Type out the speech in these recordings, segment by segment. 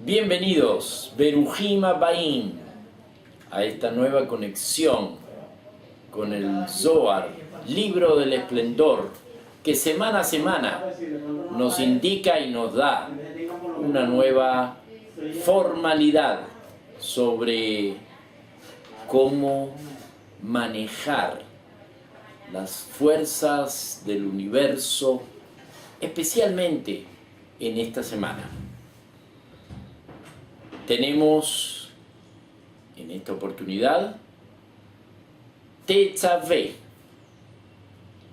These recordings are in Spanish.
Bienvenidos, Berujim Habayim, a esta nueva conexión con el Zohar, libro del esplendor, que semana a semana nos indica y nos da una nueva formalidad sobre cómo manejar las fuerzas del universo, especialmente en esta semana. Tenemos en esta oportunidad Tetzavé,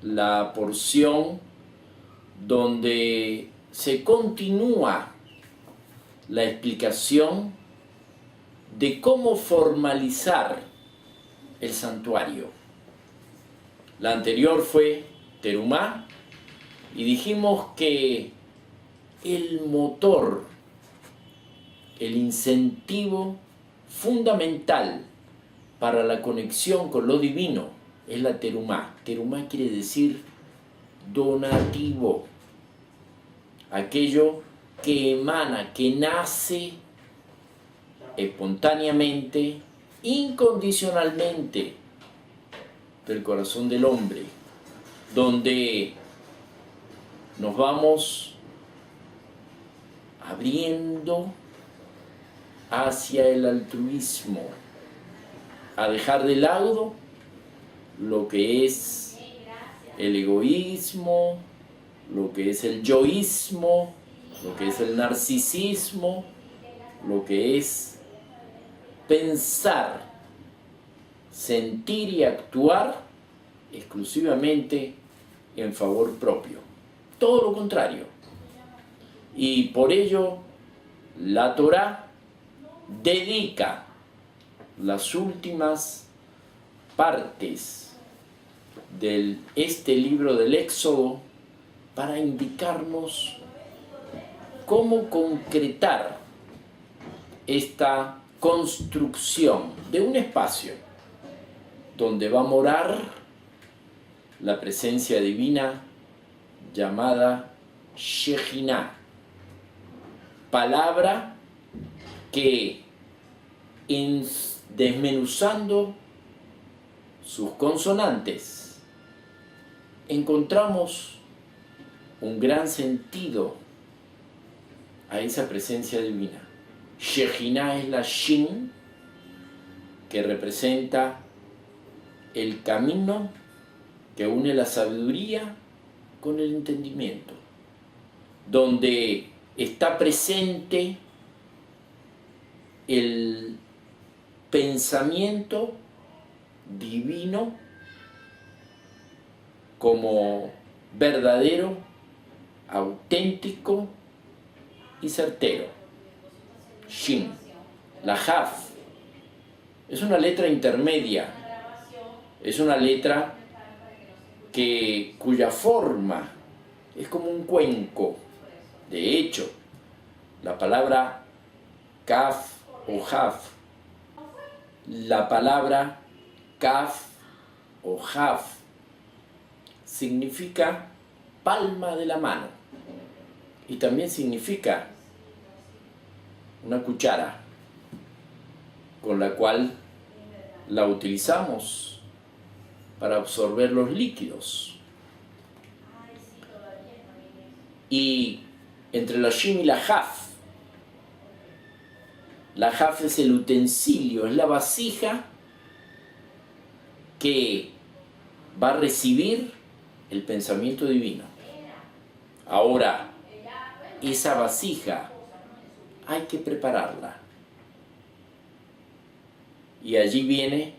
la porción donde se continúa la explicación de cómo formalizar el santuario. La anterior fue Terumá y dijimos que el motor, el incentivo fundamental para la conexión con lo divino es la terumá. Terumá quiere decir donativo, aquello que emana, que nace espontáneamente, incondicionalmente del corazón del hombre, donde nos vamos abriendo hacia el altruismo, a dejar de lado lo que es el egoísmo, lo que es el yoísmo, lo que es el narcisismo, lo que es pensar, sentir y actuar exclusivamente en favor propio. Todo lo contrario. Y por ello la Torá dedica las últimas partes de este libro del Éxodo para indicarnos cómo concretar esta construcción de un espacio donde va a morar la presencia divina llamada Shejiná, palabra que desmenuzando sus consonantes encontramos un gran sentido a esa presencia divina. Shejiná es la Shin, que representa el camino que une la sabiduría con el entendimiento, donde está presente el pensamiento divino como verdadero, auténtico y certero. Shin. La Haf es una letra intermedia, es una letra cuya forma es como un cuenco. De hecho, la palabra Kaf o Haf, la palabra Kaf o Haf significa palma de la mano y también significa una cuchara con la cual la utilizamos para absorber los líquidos. Y entre la Shin y la Haf es el utensilio, es la vasija que va a recibir el pensamiento divino. Ahora, esa vasija hay que prepararla. Y allí viene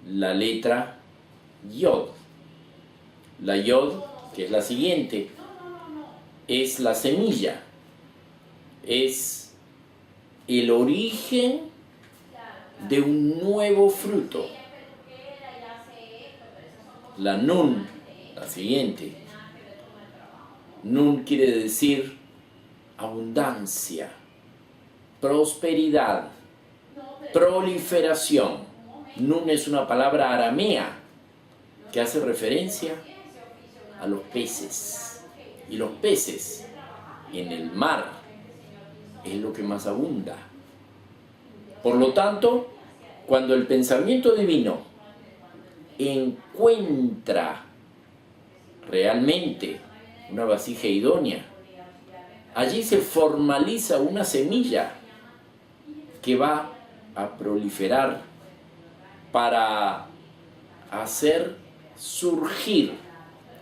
la letra Yod. La Yod, que es la siguiente, es la semilla, es el origen de un nuevo fruto. La Nun, la siguiente. Nun quiere decir abundancia, prosperidad, proliferación. Nun es una palabra aramea que hace referencia a los peces. Y los peces en el mar es lo que más abunda. Por lo tanto, cuando el pensamiento divino encuentra realmente una vasija idónea, allí se formaliza una semilla que va a proliferar para hacer surgir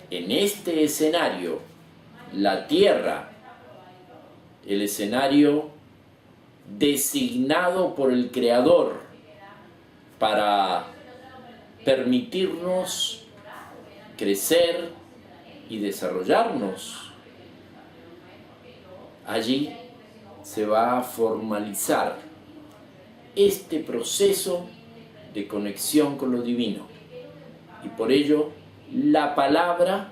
en este escenario la tierra, el escenario designado por el Creador para permitirnos crecer y desarrollarnos. Allí se va a formalizar este proceso de conexión con lo divino. Y por ello, la palabra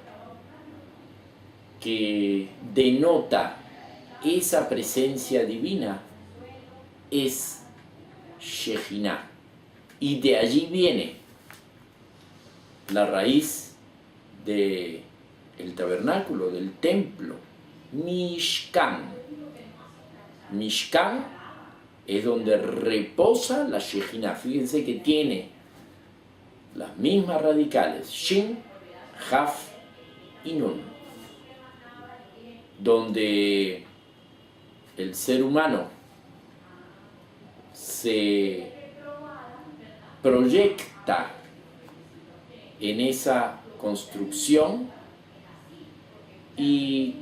que denota esa presencia divina es Shejinah. Y de allí viene la raíz del tabernáculo, del templo, Mishkan. Mishkan es donde reposa la Shejinah. Fíjense que tiene las mismas radicales, Shin, Jaf y Nun, donde el ser humano se proyecta en esa construcción, y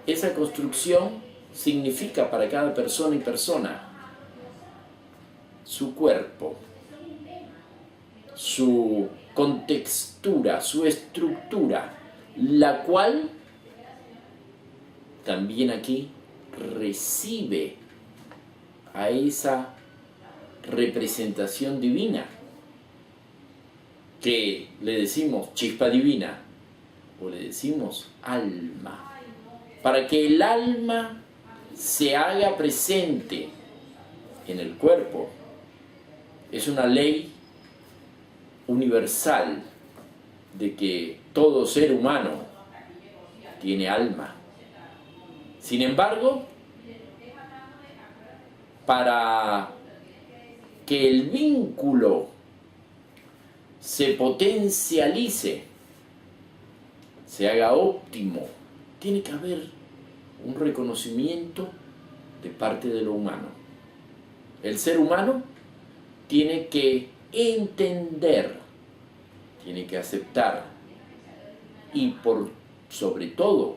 esa construcción significa para cada persona y persona su cuerpo, su contextura, su estructura, la cual también aquí recibe a esa representación divina, que le decimos chispa divina o le decimos alma, para que el alma se haga presente en el cuerpo. Es una ley universal de que todo ser humano tiene alma. Sin embargo, para que el vínculo se potencialice, se haga óptimo, tiene que haber un reconocimiento de parte de lo humano. El ser humano tiene que entender, tiene que aceptar y por sobre todo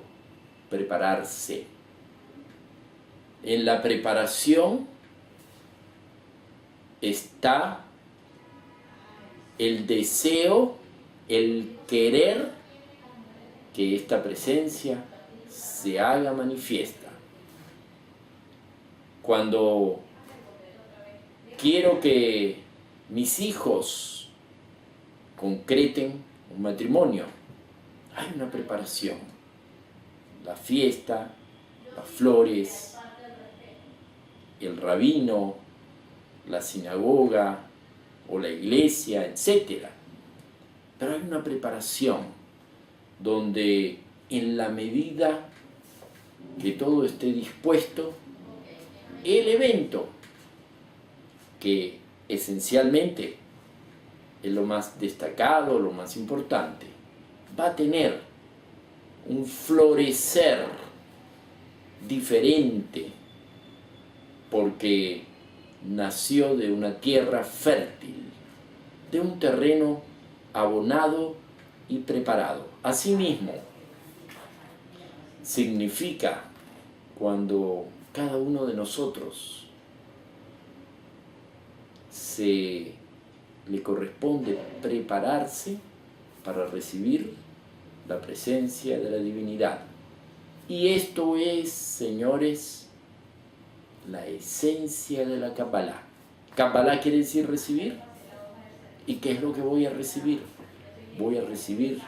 prepararse. En la preparación está el deseo, el querer que esta presencia se haga manifiesta. Cuando quiero que mis hijos concreten un matrimonio, hay una preparación. La fiesta, las flores, el rabino, la sinagoga o la iglesia, etc. Pero hay una preparación donde en la medida que todo esté dispuesto, el evento, que esencialmente es lo más destacado, lo más importante, va a tener un florecer diferente, porque nació de una tierra fértil, de un terreno abonado y preparado. Asimismo, significa cuando cada uno de nosotros le corresponde prepararse para recibir la presencia de la divinidad. Y esto es, señores, la esencia de la Kabbalah. Kabbalah quiere decir recibir. ¿Y qué es lo que voy a recibir? Voy a recibir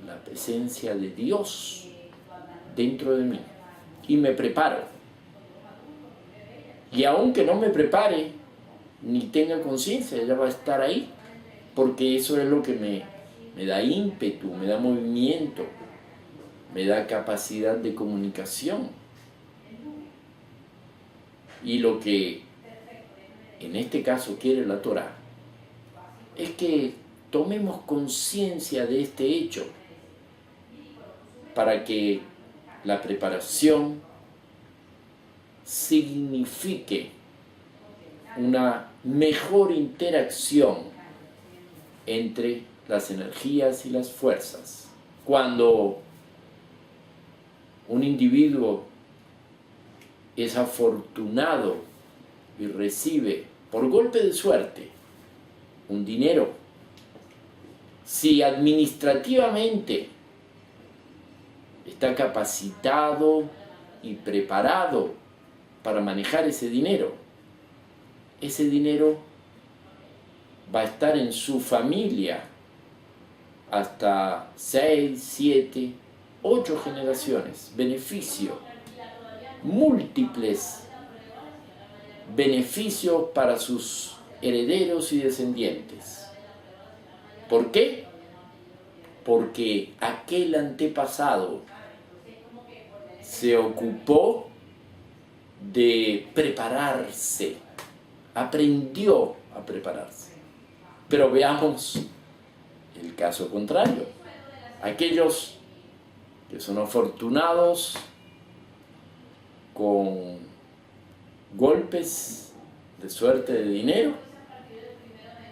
la presencia de Dios dentro de mí. Y me preparo. Y aunque no me prepare, ni tenga conciencia, ella va a estar ahí. Porque eso es lo que me da ímpetu, me da movimiento, me da capacidad de comunicación. Y lo que en este caso quiere la Torá es que tomemos conciencia de este hecho para que la preparación signifique una mejor interacción entre las energías y las fuerzas. Cuando un individuo es afortunado y recibe por golpe de suerte un dinero, si administrativamente está capacitado y preparado para manejar ese dinero va a estar en su familia hasta 6, 7, 8 generaciones. Beneficio, múltiples beneficios para sus herederos y descendientes. ¿Por qué? Porque aquel antepasado se ocupó de prepararse, aprendió a prepararse. Pero veamos el caso contrario. Aquellos que son afortunados con golpes de suerte de dinero,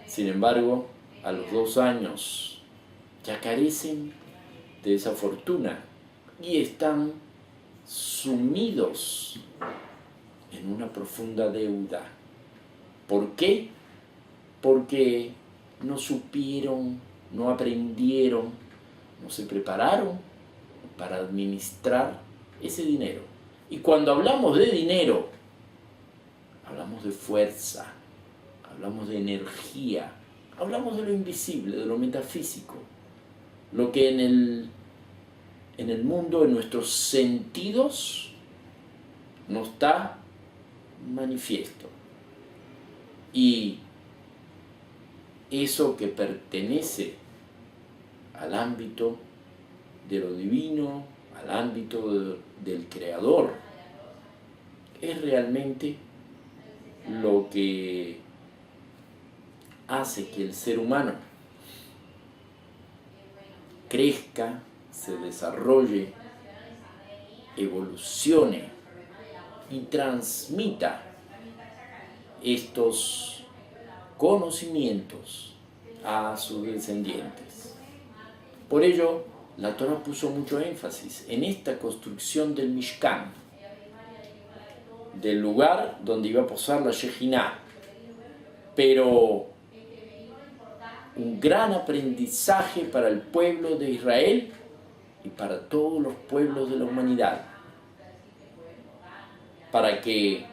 sin embargo, a los 2 años ya carecen de esa fortuna y están sumidos en una profunda deuda. ¿Por qué? Porque no supieron, no aprendieron, no se prepararon para administrar ese dinero. Y cuando hablamos de dinero, hablamos de fuerza, hablamos de energía, hablamos de lo invisible, de lo metafísico, lo que en el mundo, en nuestros sentidos, no está manifiesto. Y eso que pertenece al ámbito de lo divino, al ámbito del Creador, es realmente lo que hace que el ser humano crezca, se desarrolle, evolucione y transmita estos conocimientos a sus descendientes. Por ello, la Torá puso mucho énfasis en esta construcción del Mishkan, del lugar donde iba a posar la Shejinah, pero un gran aprendizaje para el pueblo de Israel y para todos los pueblos de la humanidad, para que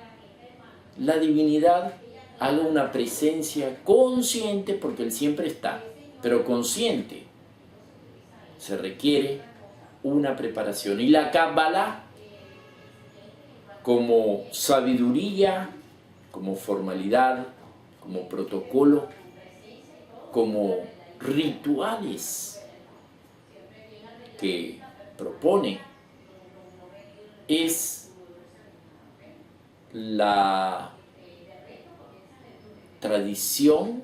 la divinidad haga una presencia consciente, porque Él siempre está, pero consciente. Se requiere una preparación. Y la Kabbalah, como sabiduría, como formalidad, como protocolo, como rituales que propone, es la tradición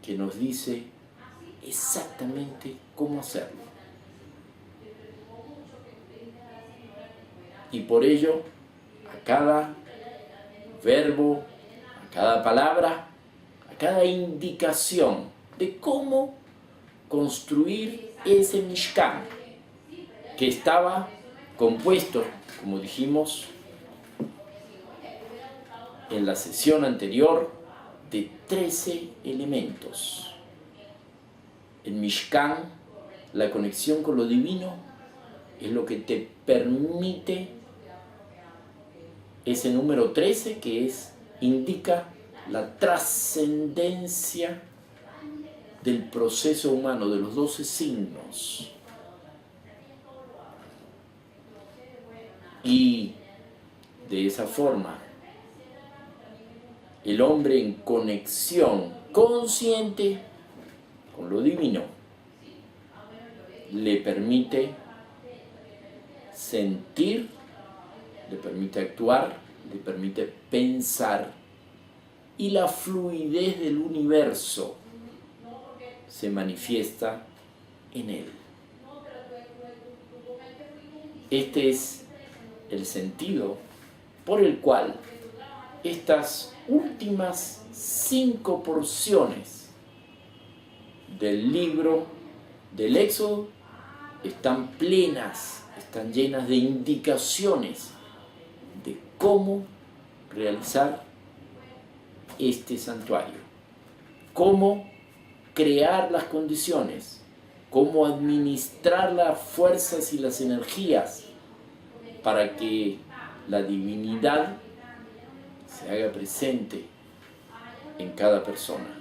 que nos dice exactamente cómo hacerlo. Y por ello, a cada verbo, a cada palabra, a cada indicación de cómo construir ese Mishkan, que estaba compuesto, como dijimos en la sesión anterior, de 13 elementos. El Mishkan, la conexión con lo divino, es lo que te permite ese número 13, que indica la trascendencia del proceso humano, de los 12 signos. Y de esa forma, el hombre en conexión consciente con lo divino le permite sentir, le permite actuar le permite pensar y la fluidez del universo se manifiesta en él. Este es el sentido por el cual estas últimas 5 porciones del libro del Éxodo están plenas, están llenas de indicaciones de cómo realizar este santuario, cómo crear las condiciones, cómo administrar las fuerzas y las energías para que la divinidad se haga presente en cada persona.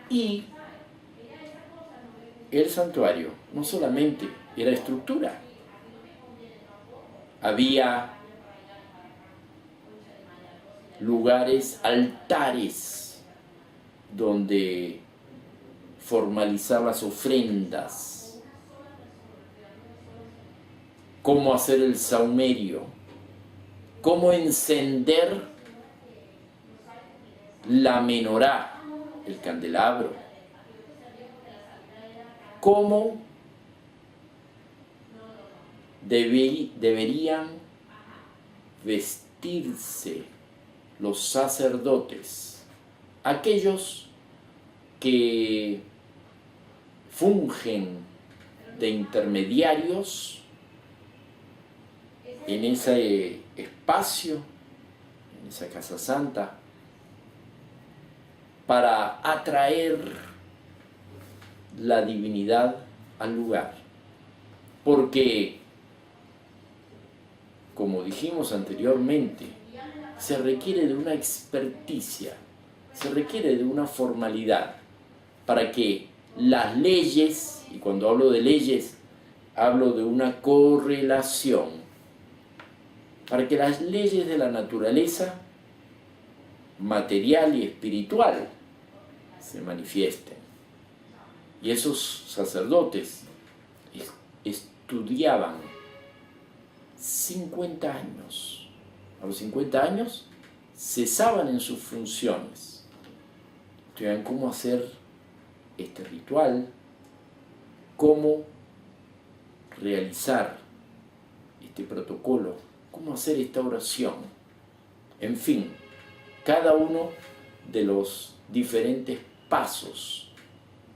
Y el santuario no solamente era estructura, había lugares, altares, donde formalizar las ofrendas, cómo hacer el saumerio, cómo encender la menorá, el candelabro, cómo deberían vestirse los sacerdotes, aquellos que fungen de intermediarios en ese espacio, en esa casa santa, para atraer la divinidad al lugar. Porque, como dijimos anteriormente, se requiere de una experticia, se requiere de una formalidad para que las leyes, y cuando hablo de leyes, hablo de una correlación, para que las leyes de la naturaleza material y espiritual se manifiesten. Y esos sacerdotes estudiaban 50 años. A los 50 años cesaban en sus funciones. Estudiaban cómo hacer este ritual, cómo realizar este protocolo, cómo hacer esta oración. En fin, cada uno de los diferentes pasos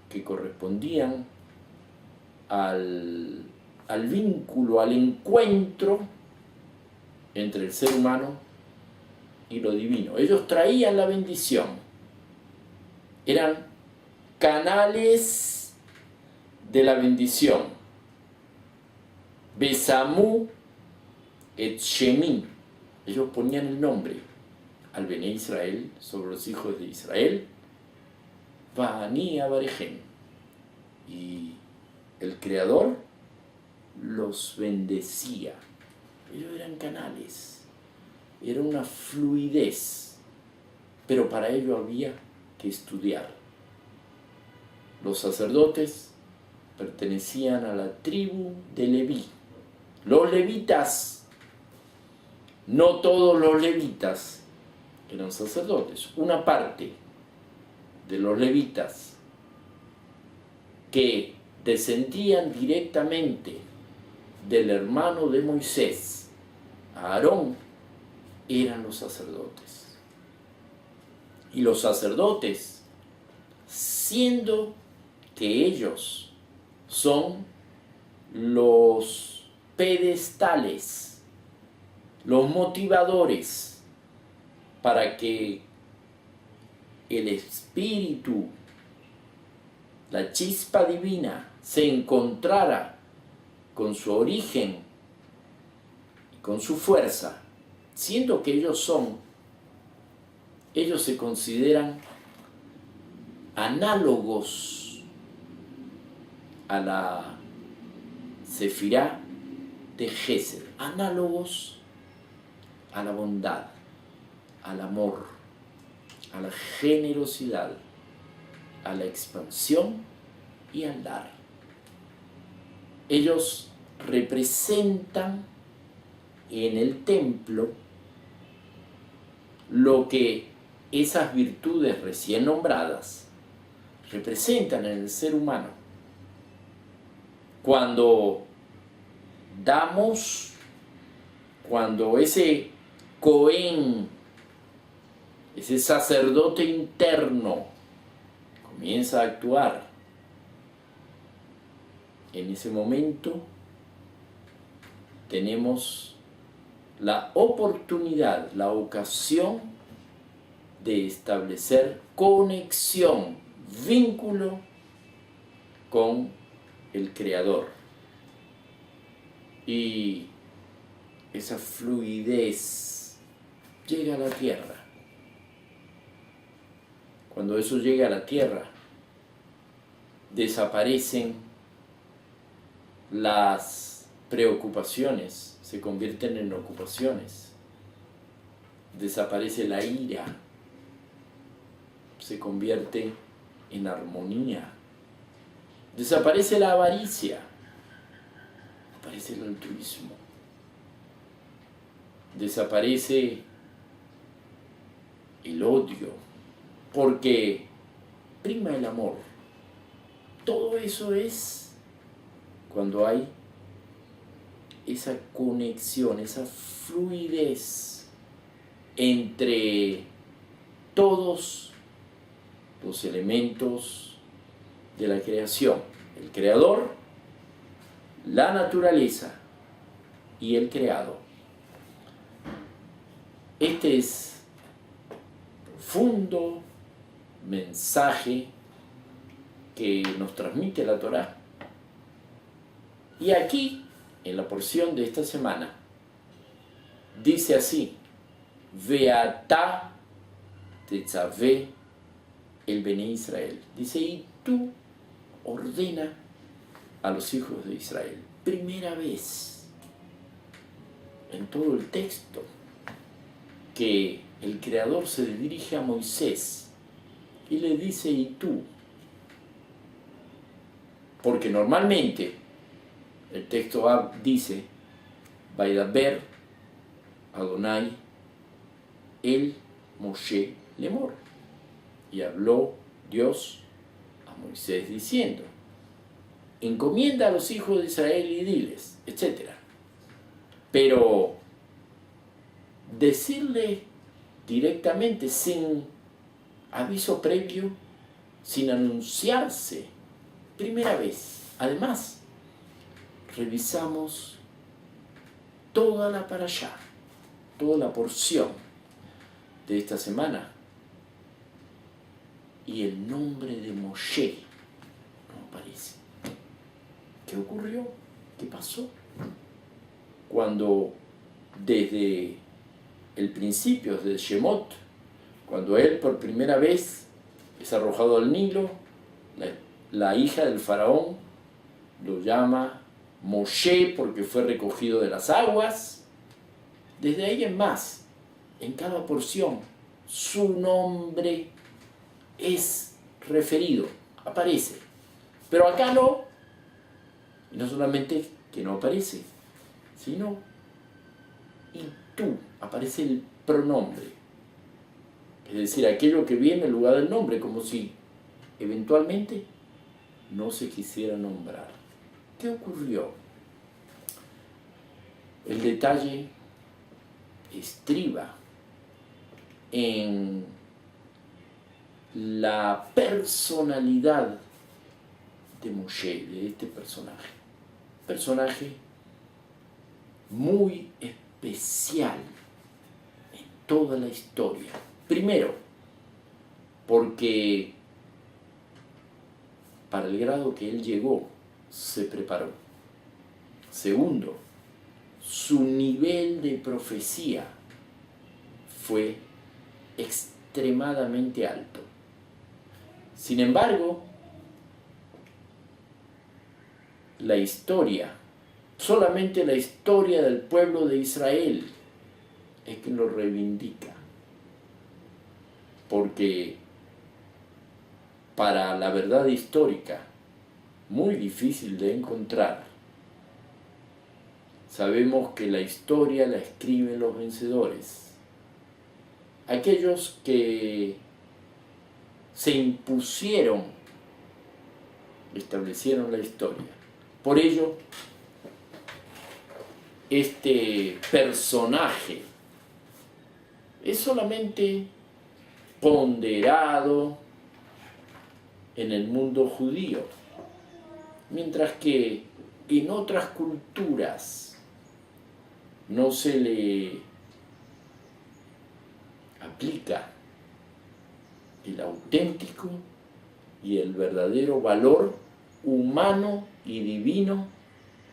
que correspondían al vínculo, al encuentro entre el ser humano y lo divino. Ellos traían la bendición, eran canales de la bendición. Besamú et Shemí, ellos ponían el nombre al Bené Israel, sobre los hijos de Israel, Vani Abarejem, y el Creador los bendecía. Ellos eran canales, era una fluidez, pero para ello había que estudiar. Los sacerdotes pertenecían a la tribu de Leví. Los levitas, no todos los levitas eran sacerdotes. Una parte de los levitas que descendían directamente del hermano de Moisés, Aarón, eran los sacerdotes. Y los sacerdotes, siendo que ellos son los pedestales, los motivadores para que el espíritu, la chispa divina, se encontrara con su origen y con su fuerza, siendo que ellos se consideran análogos a la Sefirá de Gesed, análogos a la bondad, al amor, a la generosidad, a la expansión y al dar. Ellos representan en el templo lo que esas virtudes recién nombradas representan en el ser humano. Cuando cuando ese Cohen, ese sacerdote interno, comienza a actuar, en ese momento tenemos la oportunidad, la ocasión de establecer conexión, vínculo con el Creador. Y esa fluidez llega a la tierra. Cuando eso llega a la tierra, desaparecen las preocupaciones, se convierten en ocupaciones. Desaparece la ira, se convierte en armonía. Desaparece la avaricia, aparece el altruismo. Desaparece el odio, porque prima el amor. Todo eso es cuando hay esa conexión, esa fluidez entre todos los elementos de la creación. El creador, la naturaleza y el creado. Este es profundo mensaje que nos transmite la Torá. Y aquí, en la porción de esta semana, dice así: Veatá tetzavé el Bene Israel. Dice, y tú ordena a los hijos de Israel. Primera vez en todo el texto que el Creador se dirige a Moisés y le dice, y tú. Porque normalmente el texto dice, Vaidaber Adonai el Moshe Lemor. Y habló Dios a Moisés diciendo, encomienda a los hijos de Israel y diles, etc. Pero decirle directamente, sin aviso previo, sin anunciarse, primera vez. Además, revisamos toda la parashá, toda la porción de esta semana, y el nombre de Moshe no aparece. ¿Qué ocurrió? ¿Qué pasó? Cuando desde el principio, desde Shemot, cuando él por primera vez es arrojado al Nilo, la hija del faraón lo llama Moshe porque fue recogido de las aguas. Desde ahí en más, en cada porción, su nombre es referido, aparece. Pero acá no, y no solamente que no aparece, sino y tú, aparece el pronombre. Es decir, aquello que viene en lugar del nombre, como si eventualmente no se quisiera nombrar. ¿Qué ocurrió? El detalle estriba en la personalidad de Moshe, de este personaje. Personaje muy especial en toda la historia. Primero, porque para el grado que él llegó, se preparó. Segundo, su nivel de profecía fue extremadamente alto. Sin embargo, la historia, solamente la historia del pueblo de Israel es que lo reivindica. Porque para la verdad histórica, muy difícil de encontrar, sabemos que la historia la escriben los vencedores, aquellos que se impusieron, establecieron la historia. Por ello, este personaje es solamente ponderado en el mundo judío, mientras que en otras culturas no se le aplica el auténtico y el verdadero valor humano y divino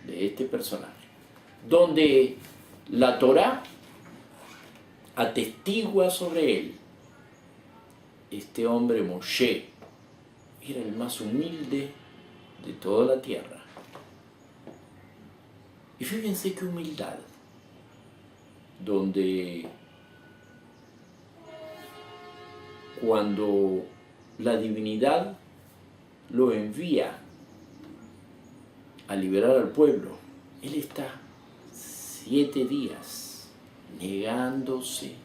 de este personaje, donde la Torá atestigua sobre él. Este hombre Moshe era el más humilde de toda la tierra. Y fíjense qué humildad, donde cuando la divinidad lo envía a liberar al pueblo, él está 7 días negándose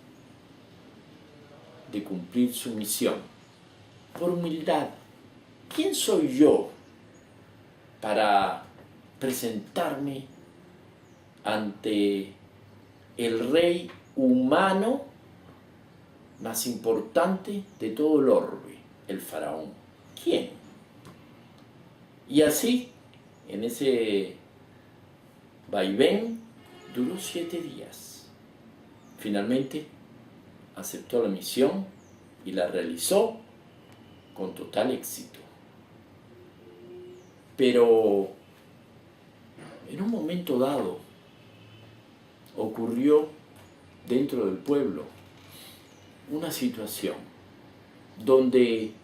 de cumplir su misión por humildad. ¿Quién soy yo para presentarme ante el rey humano más importante de todo el orbe, el faraón? ¿Quién? Y así, en ese vaivén, duró 7 días. Finalmente, aceptó la misión y la realizó con total éxito. Pero en un momento dado ocurrió dentro del pueblo una situación donde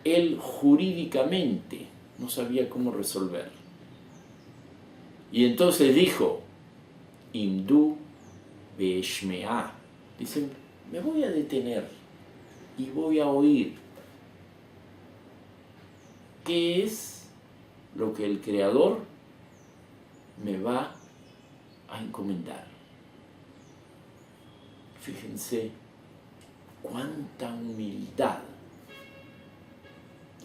él jurídicamente no sabía cómo resolver. Y entonces dijo, Imdu be'eshme'a, dice, me voy a detener y voy a oír qué es lo que el Creador me va a encomendar. Fíjense cuánta humildad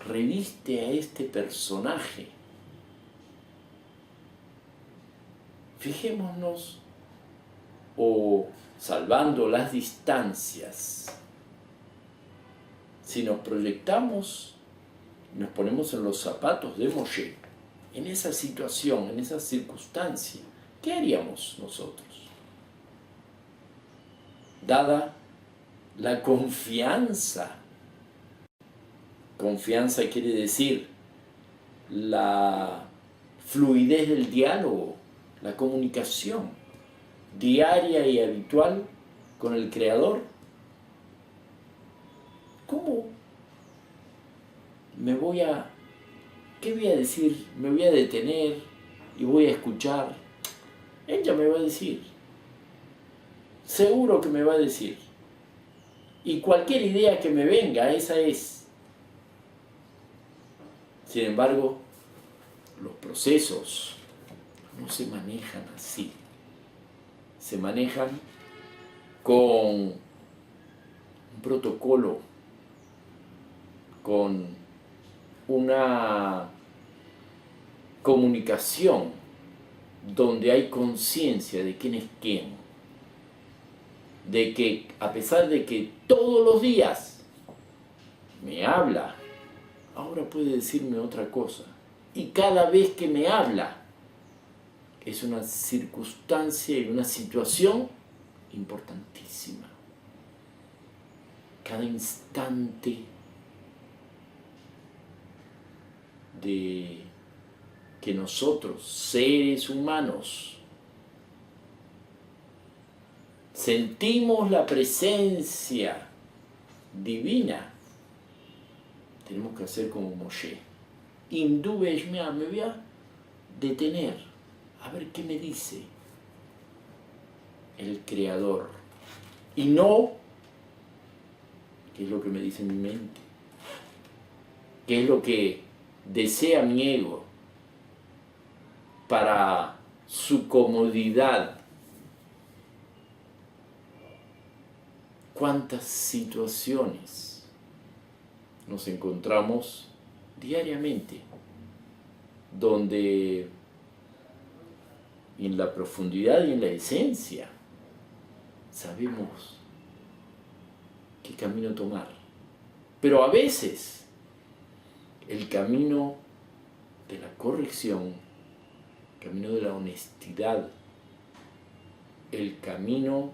reviste a este personaje. Fijémonos, o salvando las distancias, si nos proyectamos, nos ponemos en los zapatos de Moshe, en esa situación, en esa circunstancia, ¿qué haríamos nosotros? Dada la confianza quiere decir la fluidez del diálogo, la comunicación diaria y habitual con el Creador. ¿Cómo qué voy a decir? Me voy a detener y voy a escuchar. Ella me va a decir, seguro que me va a decir. Y cualquier idea que me venga, esa es. Sin embargo, los procesos no se manejan así. Se manejan con un protocolo, con una comunicación donde hay conciencia de quién es quién, de que a pesar de que todos los días me habla, ahora puede decirme otra cosa, y cada vez que me habla es una circunstancia y una situación importantísima. Cada instante de que nosotros, seres humanos, sentimos la presencia divina, tenemos que hacer como Moshe. Imdu be'eshme'a, me voy a detener a ver qué me dice el Creador. Y no qué es lo que me dice mi mente, qué es lo que desea mi ego para su comodidad. ¿Cuántas situaciones nos encontramos diariamente donde en la profundidad y en la esencia sabemos qué camino tomar? Pero a veces el camino de la corrección, el camino de la honestidad, el camino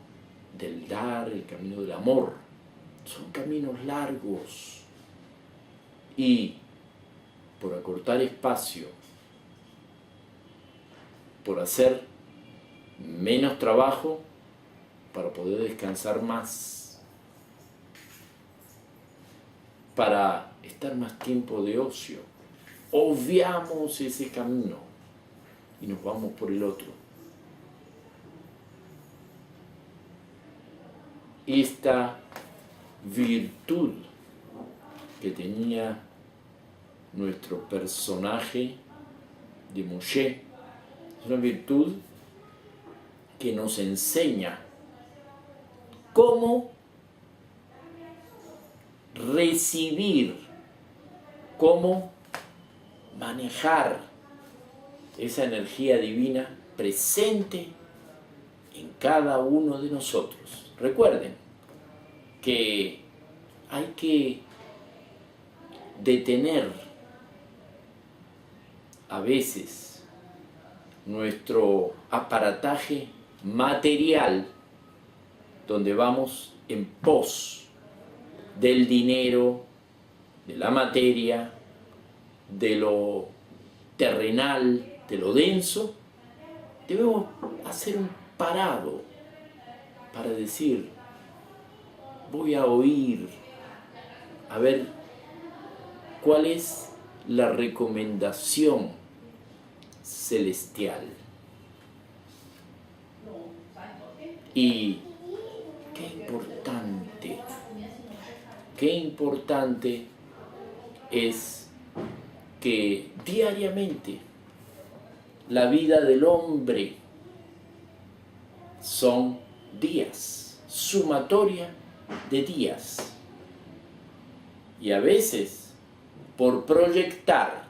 del dar, el camino del amor, son caminos largos. Y por acortar espacio, por hacer menos trabajo para poder descansar más, para estar más tiempo de ocio, obviamos ese camino y nos vamos por el otro. Esta virtud que tenía nuestro personaje de Moshe es una virtud que nos enseña cómo recibir, cómo manejar esa energía divina presente en cada uno de nosotros. Recuerden que hay que detener a veces nuestro aparataje material, donde vamos en pos del dinero, de la materia, de lo terrenal, de lo denso. Debemos hacer un parado para decir, voy a oír, a ver cuál es la recomendación celestial. Y qué importante es que diariamente la vida del hombre son días, sumatoria de días. Y a veces, por proyectar,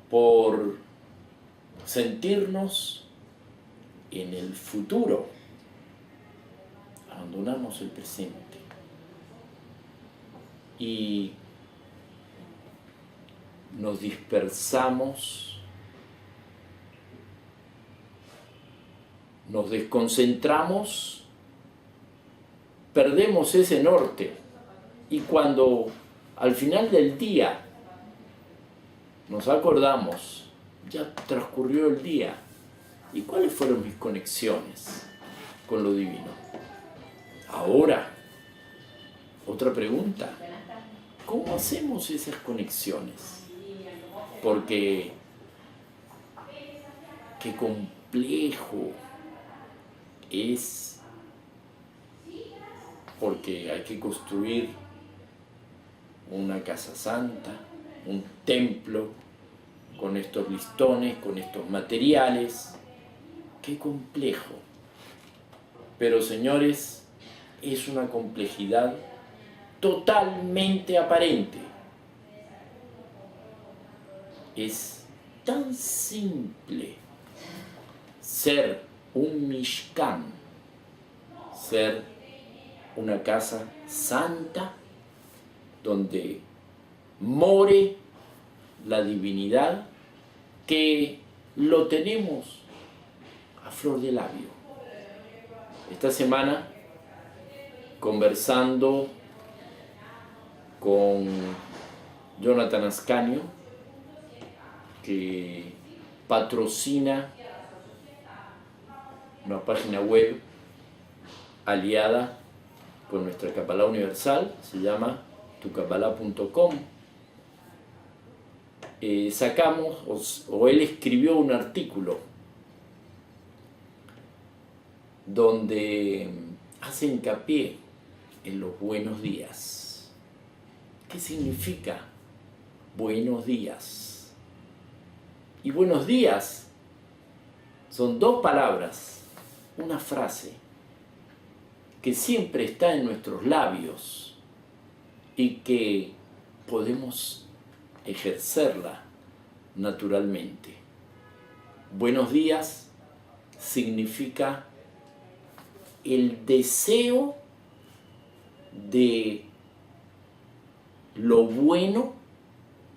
por sentirnos en el futuro, abandonamos el presente. Y nos dispersamos, nos desconcentramos, perdemos ese norte. Y cuando al final del día nos acordamos, ya transcurrió el día, ¿y cuáles fueron mis conexiones con lo divino? Ahora, otra pregunta, ¿cómo hacemos esas conexiones? Porque qué complejo es, porque hay que construir una casa santa, un templo, con estos listones, con estos materiales. Qué complejo. Pero señores, es una complejidad totalmente aparente. Es tan simple ser un Mishkan, ser una casa santa donde more la divinidad, que lo tenemos a flor de labio. Esta semana, conversando con Jonathan Ascanio, que patrocina una página web aliada con nuestra Kabbalah Universal, se llama tucabbalah.com. Sacamos, o él escribió un artículo donde hace hincapié en los buenos días. ¿Qué significa buenos días? Y buenos días Son dos palabras, una frase que siempre está en nuestros labios y que podemos ejercerla naturalmente. Buenos días significa el deseo de lo bueno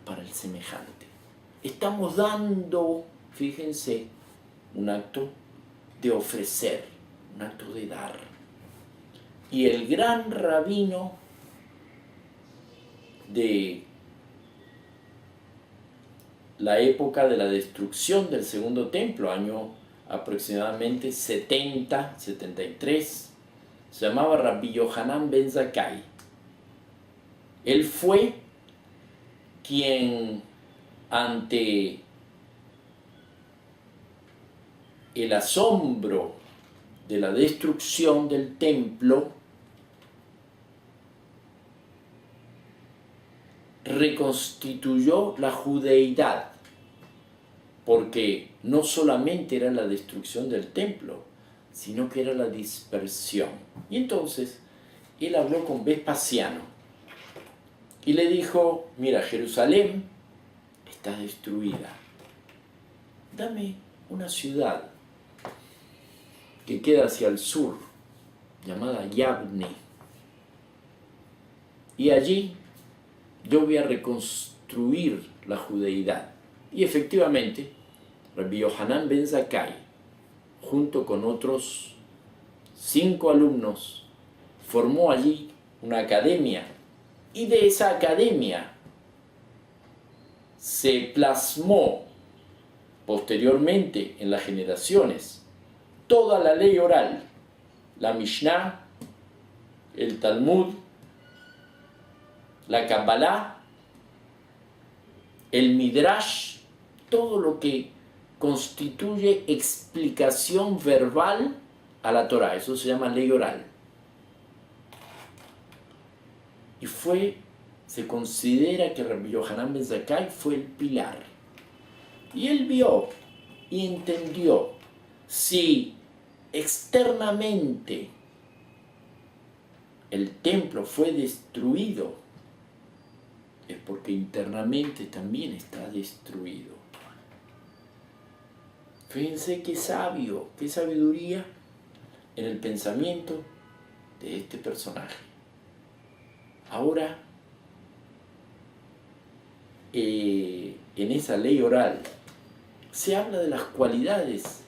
para el semejante. Estamos dando, fíjense, un acto de ofrecer, un acto de dar. Y el gran rabino de la época de la destrucción del segundo templo, año aproximadamente 70, 73, se llamaba Rabbi Yohanan ben Zakkai. Él fue quien, ante el asombro de la destrucción del templo, reconstituyó la judeidad, porque no solamente era la destrucción del templo, sino que era la dispersión. Y entonces él habló con Vespasiano y le dijo: mira, Jerusalén está destruida, dame una ciudad que queda hacia el sur, llamada Yabne, y allí yo voy a reconstruir la judeidad. Y efectivamente, Rabbi Yohanan ben Zakkai, junto con otros 5 alumnos, formó allí una academia, y de esa academia se plasmó posteriormente en las generaciones toda la ley oral, la Mishnah, el Talmud, la Kabbalah, el Midrash, todo lo que constituye explicación verbal a la Torah. Eso se llama ley oral. Y se considera que Rabbi Yohanan ben Zakkai fue el pilar. Y él vio y entendió: si externamente el templo fue destruido, es porque internamente también está destruido. Fíjense qué sabio, qué sabiduría en el pensamiento de este personaje. Ahora, en esa ley oral se habla de las cualidades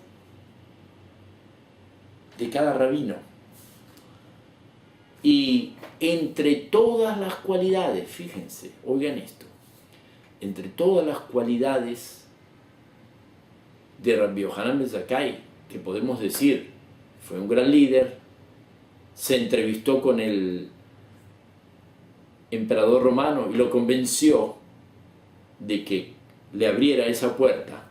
de cada rabino. Y entre todas las cualidades, fíjense, oigan esto, entre todas las cualidades de Rabbi Yohanan ben Zakkai, que podemos decir, fue un gran líder, se entrevistó con el emperador romano y lo convenció de que le abriera esa puerta.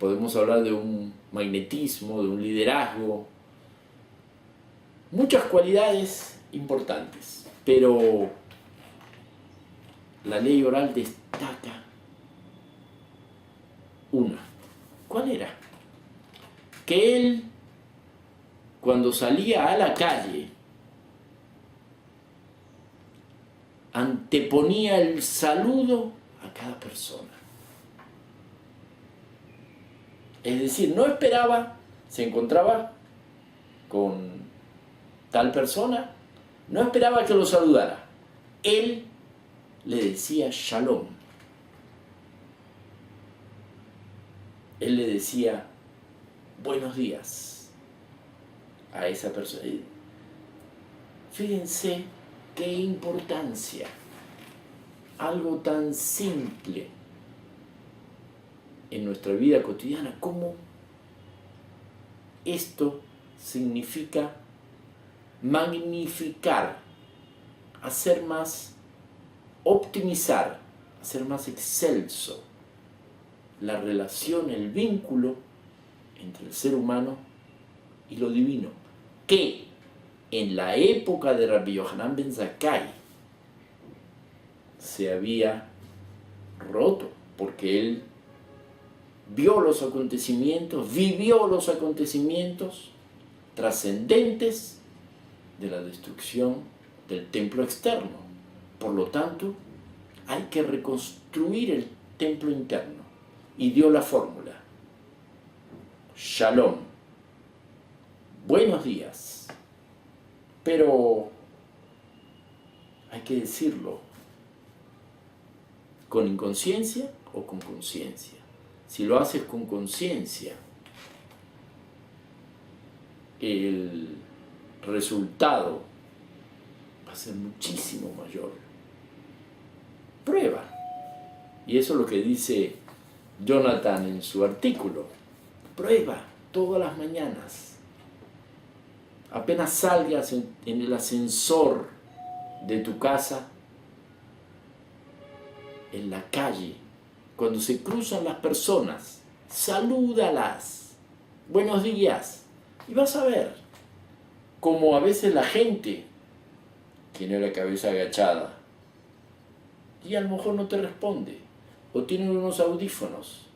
Podemos hablar de un magnetismo, de un liderazgo, muchas cualidades importantes, pero la ley oral destaca una. ¿Cuál era? Que él, cuando salía a la calle, anteponía el saludo a cada persona. Es decir, no esperaba, se encontraba con tal persona, no esperaba que lo saludara. Él le decía shalom. Él le decía buenos días a esa persona. Fíjense qué importancia, algo tan simple en nuestra vida cotidiana, como esto significa magnificar, hacer más, optimizar, hacer más excelso la relación, el vínculo entre el ser humano y lo divino, que en la época de Rabbi Yohanan ben Zakkai se había roto, porque él vio los acontecimientos, vivió los acontecimientos trascendentes de la destrucción del templo externo. Por lo tanto, hay que reconstruir el templo interno. Y dio la fórmula. Shalom. Buenos días. Pero hay que decirlo con inconsciencia o con conciencia. Si lo haces con conciencia, el resultado va a ser muchísimo mayor. Prueba. Y eso es lo que dice Jonathan en su artículo. Prueba todas las mañanas. Apenas salgas en el ascensor de tu casa, en la calle, cuando se cruzan las personas, salúdalas. Buenos días. Y vas a ver cómo a veces la gente tiene la cabeza agachada y a lo mejor no te responde. O tiene unos audífonos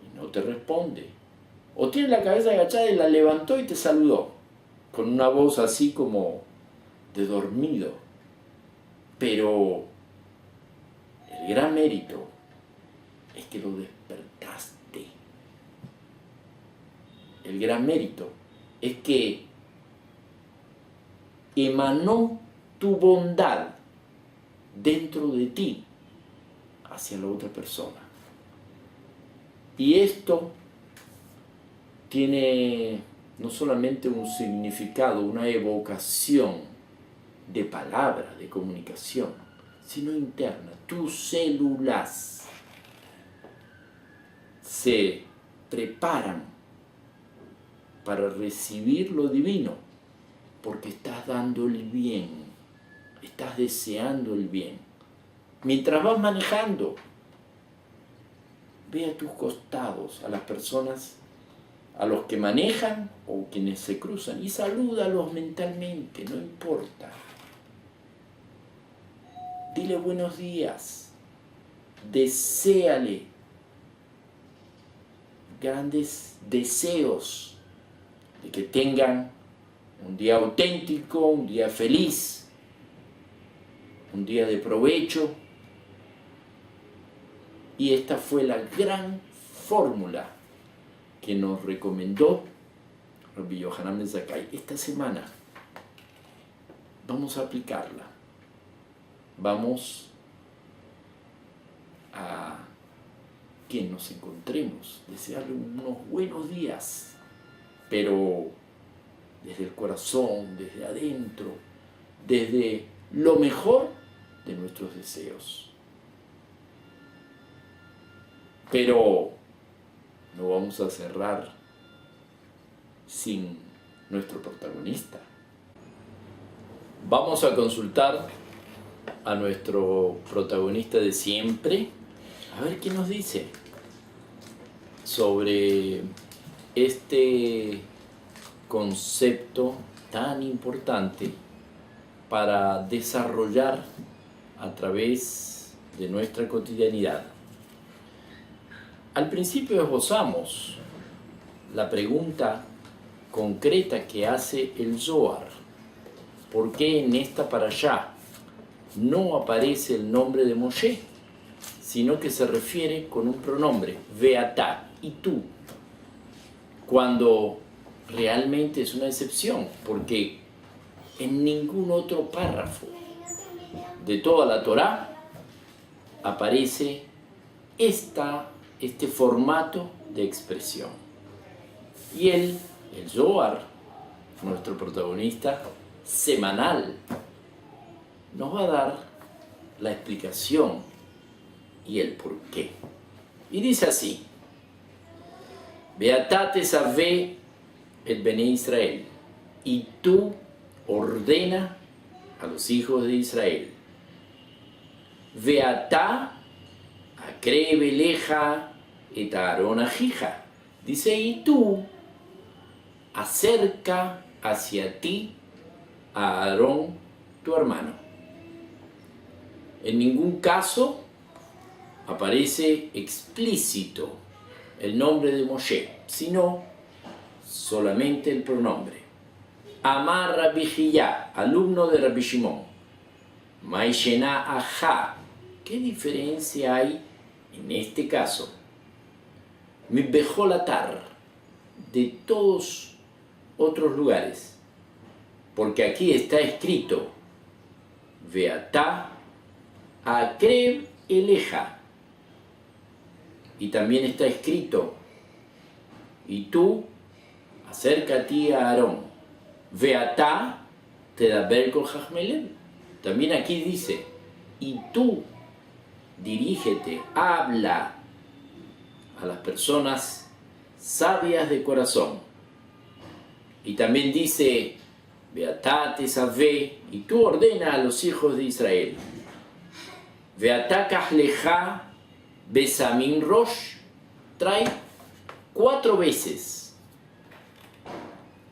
y no te responde. O tiene la cabeza agachada y la levantó y te saludó con una voz así como de dormido. Pero el gran mérito es que lo despertaste. El gran mérito es que emanó tu bondad dentro de ti hacia la otra persona. Y esto tiene no solamente un significado, una evocación de palabra, de comunicación, sino interna. Tus células se preparan para recibir lo divino porque estás dando el bien, estás deseando el bien. Mientras vas manejando, ve a tus costados a las personas, a los que manejan o quienes se cruzan, y salúdalos mentalmente, no importa. Dile buenos días, deséale grandes deseos de que tengan un día auténtico, un día feliz, un día de provecho. Y esta fue la gran fórmula que nos recomendó Rabbi Yohanan ben Zakkai. Esta semana vamos a aplicarla. Vamos a que nos encontremos, desearle unos buenos días, pero desde el corazón, desde adentro, desde lo mejor de nuestros deseos. Pero no vamos a cerrar sin nuestro protagonista. Vamos a consultar a nuestro protagonista de siempre, a ver qué nos dice sobre este concepto tan importante para desarrollar a través de nuestra cotidianidad. Al principio esbozamos la pregunta concreta que hace el Zohar. ¿Por qué en esta parashá no aparece el nombre de Moshe, sino que se refiere con un pronombre, Veatá, y tú? Cuando realmente es una excepción, porque en ningún otro párrafo de toda la Torá aparece este formato de expresión. Y el Zohar, nuestro protagonista semanal, nos va a dar la explicación y el porqué. Y dice así: Beatá tesaveh et Bnei Israel, y tú ordena a los hijos de Israel. Beatá akre beleja et Aarón ajija. Dice, y tú acerca hacia ti a Aarón, tu hermano. En ningún caso aparece explícito el nombre de Moshe, sino solamente el pronombre. Amar Rabbi Hiyá, alumno de Rabbi Shimon. Maishena Ajá. ¿Qué diferencia hay en este caso? Mibejolatar, de todos otros lugares. Porque aquí está escrito, Veatá Akreb Eleja. Y también está escrito, y tú, acércate a Aarón. Veatá Tedaber Kol Chachmelem. También aquí dice, y tú, dirígete, habla a las personas sabias de corazón. Y también dice, Veatá Tesaveh, y tú ordena a los hijos de Israel. Veatá Kahleja Besamin Rosh. Trae 4 veces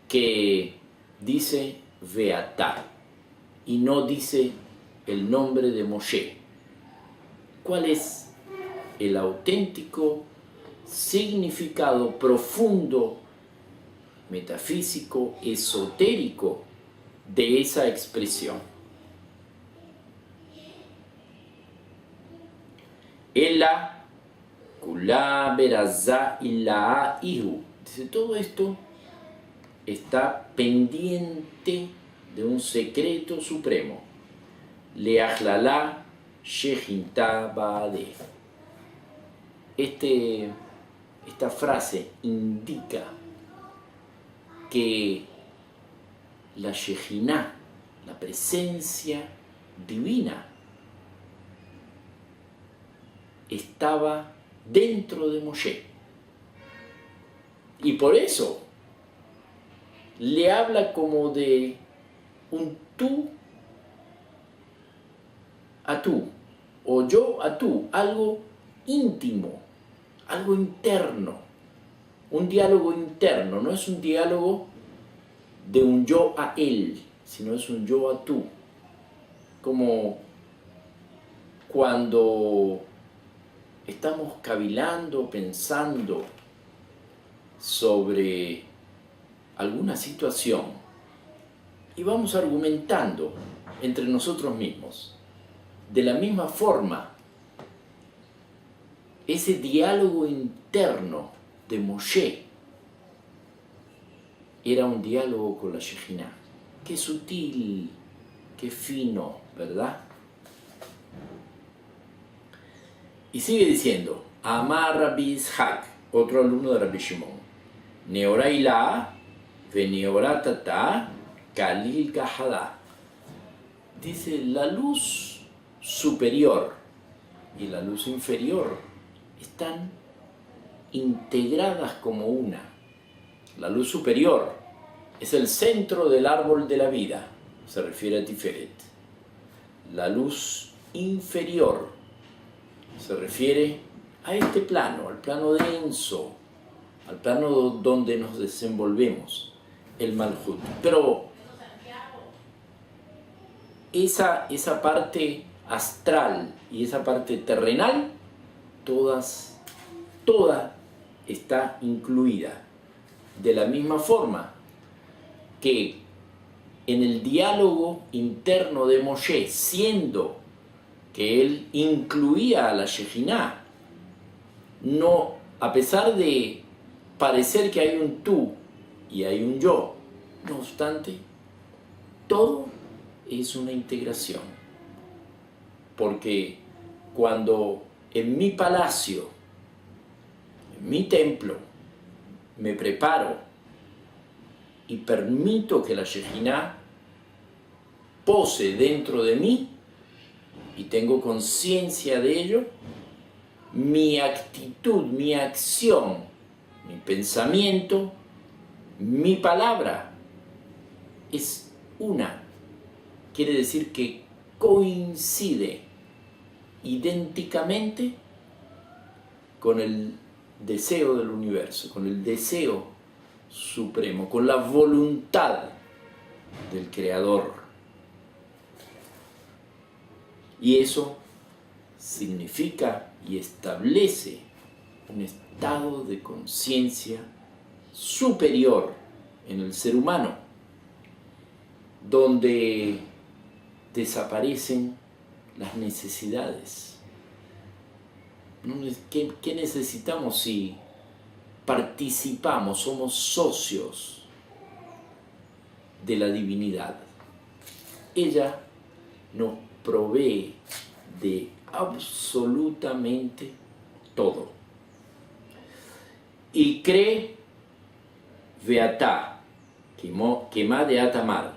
que dice Veatá y no dice el nombre de Moshe. ¿Cuál es el auténtico significado profundo, metafísico, esotérico de esa expresión? Ela Kula Berazá Ilaa Ihu. Dice, todo esto está pendiente de un secreto supremo. Leachlala Shejintá Baadeh. Esta frase indica que la Shejiná, la presencia divina, estaba dentro de Moshe. Y por eso le habla como de un tú a tú, o yo a tú, algo íntimo, algo interno, un diálogo interno. No es un diálogo de un yo a él, sino es un yo a tú. Como cuando estamos cavilando, pensando sobre alguna situación y vamos argumentando entre nosotros mismos. De la misma forma, ese diálogo interno de Moshe era un diálogo con la Shejiná. Qué sutil, qué fino, ¿verdad? Y sigue diciendo, Amar Rabbi Ishak, otro alumno de Rabbi Shimon, Neorá Ilá, Veneorá Tatá, Kalil Gahadá. Dice, la luz superior y la luz inferior están integradas como una. La luz superior es el centro del árbol de la vida, se refiere a Tiferet. La luz inferior se refiere a este plano, al plano denso, al plano donde nos desenvolvemos, el Malhut. Pero esa parte astral y esa parte terrenal, toda está incluida. De la misma forma que en el diálogo interno de Moshe, siendo que él incluía a la Shejiná, no, a pesar de parecer que hay un tú y hay un yo, no obstante, todo es una integración. Porque cuando en mi palacio, en mi templo, me preparo y permito que la Shejiná pose dentro de mí y tengo conciencia de ello, mi actitud, mi acción, mi pensamiento, mi palabra es una. Quiere decir que coincide idénticamente con el deseo del universo, con el deseo supremo, con la voluntad del Creador. Y eso significa y establece un estado de conciencia superior en el ser humano, donde desaparecen las necesidades. ¿Qué necesitamos si participamos, somos socios de la divinidad? Ella nos provee de absolutamente todo. Y cree Beatá, Kemá de Atamar,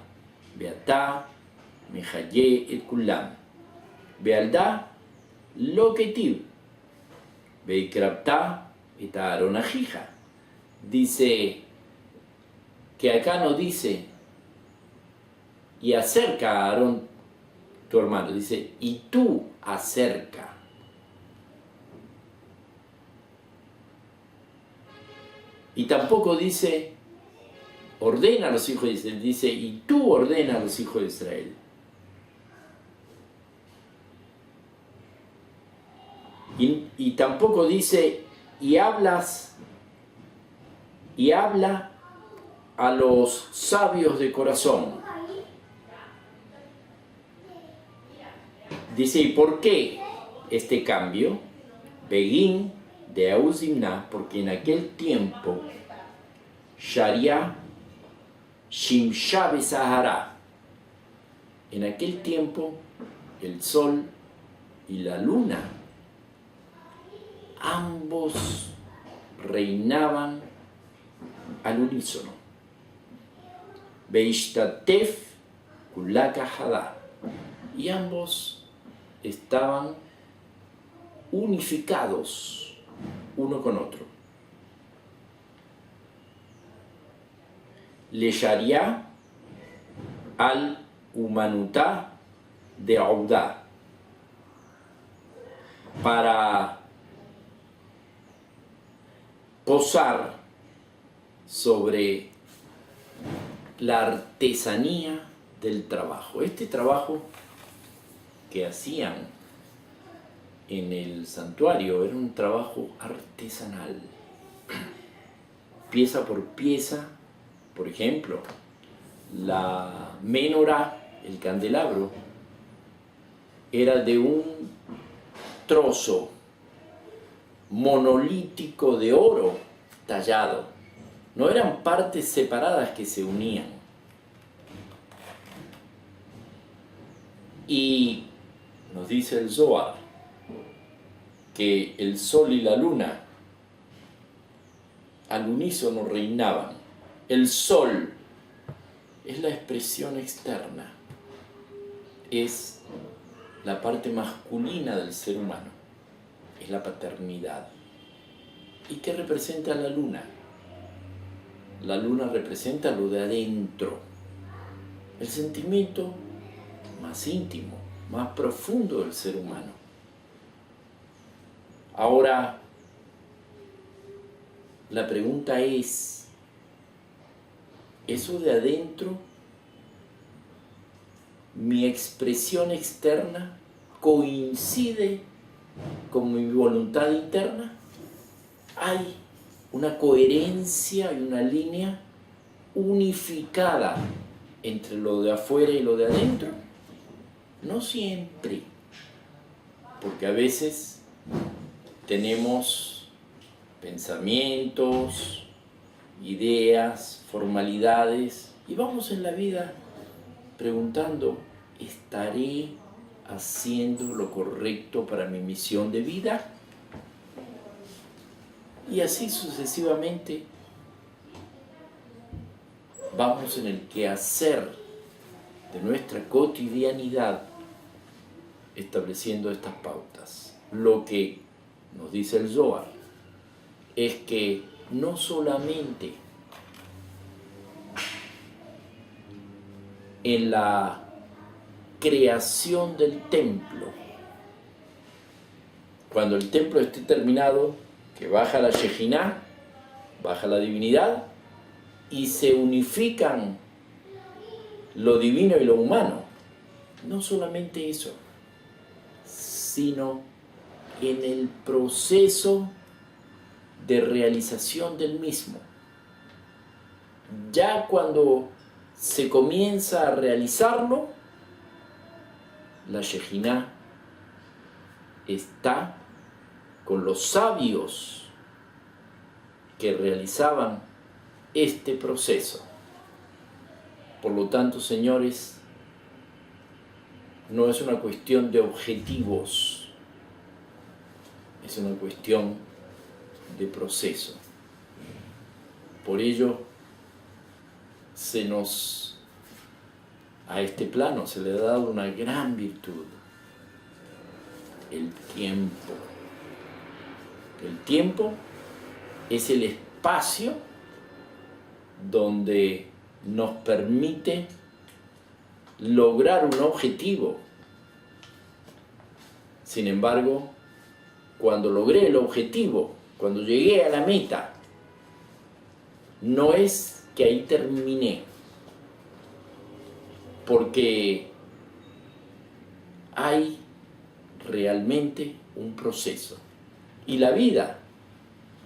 Beatá, Mehaye et Kulam, Bealdá, Loketiv, Beikraptá et Aaron Ajija. Dice que acá no dice y acerca a Aarón tu hermano, dice y tú acerca. Y tampoco dice ordena a los hijos de Israel, dice y tú ordena a los hijos de Israel. Y tampoco dice y habla a los sabios de corazón. Dice, ¿y por qué este cambio? Begin de Auzimna, porque en aquel tiempo Sharia Shimsha Besahara, en aquel tiempo el sol y la luna ambos reinaban al unísono. Beishtatef Kulaka Hadá, y ambos estaban unificados uno con otro. Le Sharia al Humanutá de Audá, para posar sobre la artesanía del trabajo. Este trabajo que hacían en el santuario era un trabajo artesanal, pieza por pieza. Por ejemplo, la menorá, el candelabro, era de un trozo monolítico de oro tallado. No eran partes separadas que se unían. Y nos dice el Zohar que el sol y la luna al unísono reinaban. El sol es la expresión externa, es la parte masculina del ser humano, es la paternidad. ¿Y qué representa la luna? La luna representa lo de adentro, el sentimiento más íntimo, más profundo del ser humano. Ahora, la pregunta es, ¿eso de adentro, mi expresión externa, coincide con mi voluntad interna? ¿Hay una coherencia y una línea unificada entre lo de afuera y lo de adentro? No siempre, porque a veces tenemos pensamientos, ideas, formalidades, y vamos en la vida preguntando, ¿estaré haciendo lo correcto para mi misión de vida? Y así sucesivamente vamos en el quehacer de nuestra cotidianidad estableciendo estas pautas. Lo que nos dice el Zohar es que no solamente en la creación del templo, cuando el templo esté terminado, que baja la Shejinah, baja la divinidad, y se unifican lo divino y lo humano. No solamente eso, sino en el proceso de realización del mismo. Ya cuando se comienza a realizarlo, la Shejinah está con los sabios que realizaban este proceso. Por lo tanto, señores, no es una cuestión de objetivos, es una cuestión de proceso. Por ello, a este plano se le ha dado una gran virtud: el tiempo. El tiempo es el espacio donde nos permite lograr un objetivo. Sin embargo, cuando logré el objetivo, cuando llegué a la meta, no es que ahí terminé, porque hay realmente un proceso. Y la vida,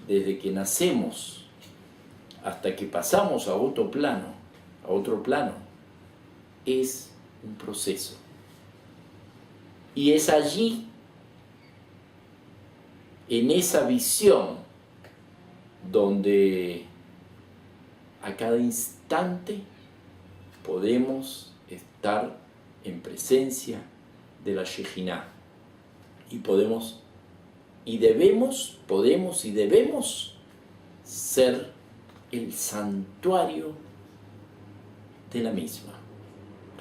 desde que nacemos hasta que pasamos a otro plano, es un proceso. Y es allí, en esa visión, donde a cada instante podemos estar en presencia de la Shejinah y podemos y debemos ser el santuario de la misma.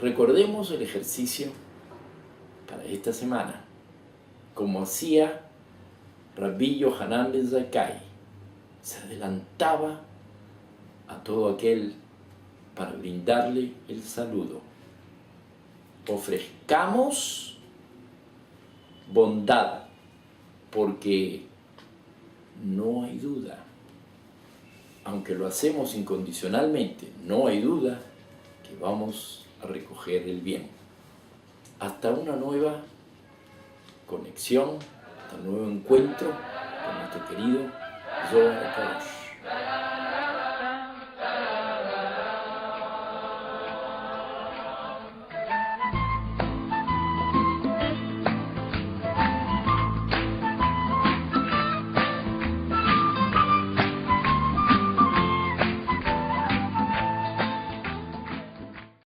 Recordemos el ejercicio para esta semana, como hacía Rabbi Yohanan ben Zakkai. Se adelantaba a todo aquel para brindarle el saludo. Ofrezcamos bondad, porque no hay duda, aunque lo hacemos incondicionalmente, no hay duda que vamos a recoger el bien. Hasta una nueva conexión, hasta un nuevo encuentro con nuestro querido Zohar.